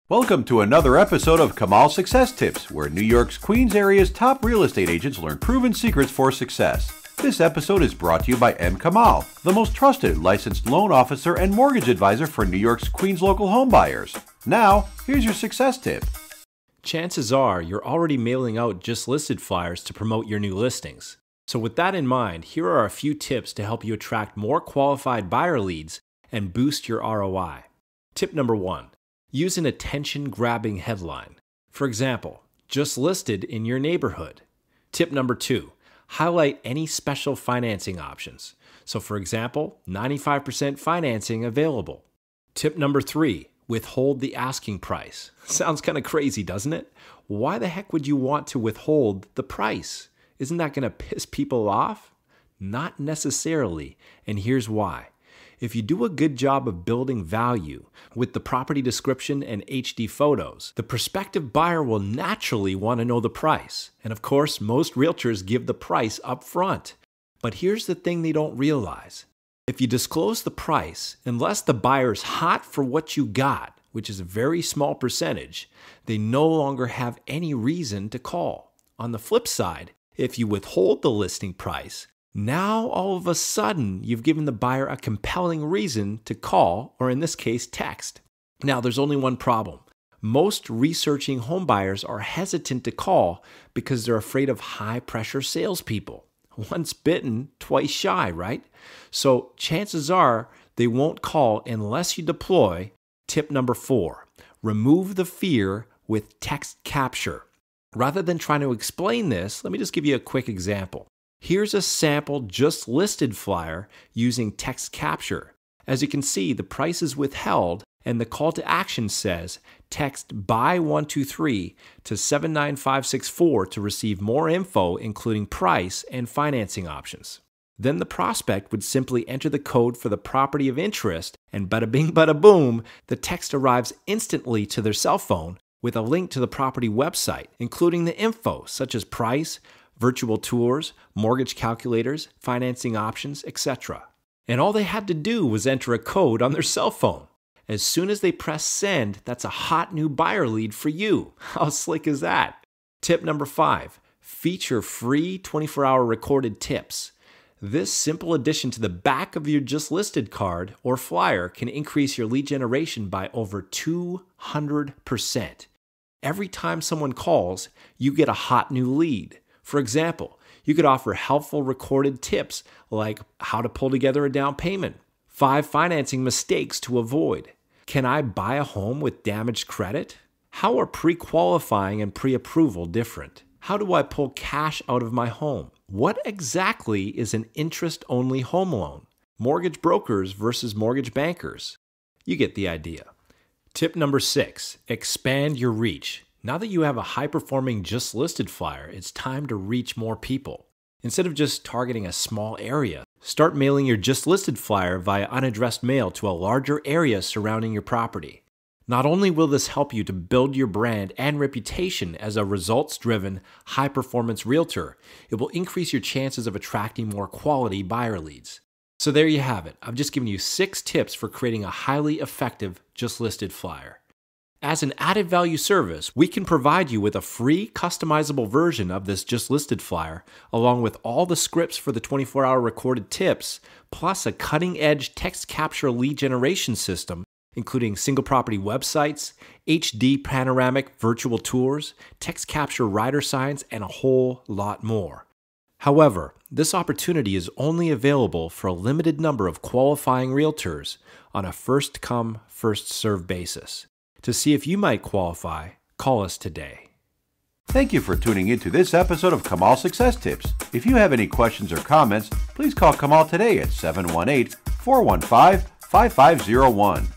Welcome to another episode of Kamal Success Tips, where New York's Queens area's top real estate agents learn proven secrets for success. This episode is brought to you by M. Kamal, the most trusted licensed loan officer and mortgage advisor for New York's Queens local home buyers. Now, here's your success tip. Chances are you're already mailing out just listed flyers to promote your new listings. So with that in mind, here are a few tips to help you attract more qualified buyer leads and boost your ROI. Tip number 1. Use an attention-grabbing headline. For example, just listed in your neighborhood. Tip number 2. Highlight any special financing options. So for example, 95% financing available. Tip number 3. Withhold the asking price. Sounds kind of crazy, doesn't it? Why the heck would you want to withhold the price? Isn't that going to piss people off? Not necessarily, and here's why. If you do a good job of building value with the property description and HD photos, the prospective buyer will naturally want to know the price. And of course, most realtors give the price up front. But here's the thing they don't realize. If you disclose the price, unless the buyer's hot for what you got, which is a very small percentage, they no longer have any reason to call. On the flip side, if you withhold the listing price, now all of a sudden you've given the buyer a compelling reason to call, or in this case, text. Now there's only one problem. Most researching home buyers are hesitant to call because they're afraid of high-pressure salespeople. Once bitten, twice shy, right? So chances are they won't call unless you deploy tip number 4. Remove the fear with text capture. Rather than trying to explain this, let me just give you a quick example. Here's a sample just listed flyer using text capture. As you can see, the price is withheld and the call to action says text buy 123 to 79564 to receive more info including price and financing options. Then the prospect would simply enter the code for the property of interest and bada bing bada boom, the text arrives instantly to their cell phone with a link to the property website, including the info such as price, virtual tours, mortgage calculators, financing options, etc. And all they had to do was enter a code on their cell phone. As soon as they press send, that's a hot new buyer lead for you. How slick is that? Tip number 5, feature free 24-hour recorded tips. This simple addition to the back of your just listed card or flyer can increase your lead generation by over 200%. Every time someone calls, you get a hot new lead. For example, you could offer helpful recorded tips like how to pull together a down payment, 5 financing mistakes to avoid. Can I buy a home with damaged credit? How are pre-qualifying and pre-approval different? How do I pull cash out of my home? What exactly is an interest-only home loan? Mortgage brokers versus mortgage bankers. You get the idea. Tip number 6, expand your reach. Now that you have a high-performing just listed flyer, it's time to reach more people. Instead of just targeting a small area, start mailing your just listed flyer via unaddressed mail to a larger area surrounding your property. Not only will this help you to build your brand and reputation as a results-driven, high-performance realtor, it will increase your chances of attracting more quality buyer leads. So there you have it. I've just given you 6 tips for creating a highly effective just listed flyer. As an added value service, we can provide you with a free customizable version of this just listed flyer, along with all the scripts for the 24-hour recorded tips, plus a cutting-edge text capture lead generation system, including single property websites, HD panoramic virtual tours, text capture rider signs, and a whole lot more. However, this opportunity is only available for a limited number of qualifying realtors on a first-come, first-served basis. To see if you might qualify, call us today. Thank you for tuning in to this episode of Kamal Success Tips. If you have any questions or comments, please call Kamal today at 718-415-5501.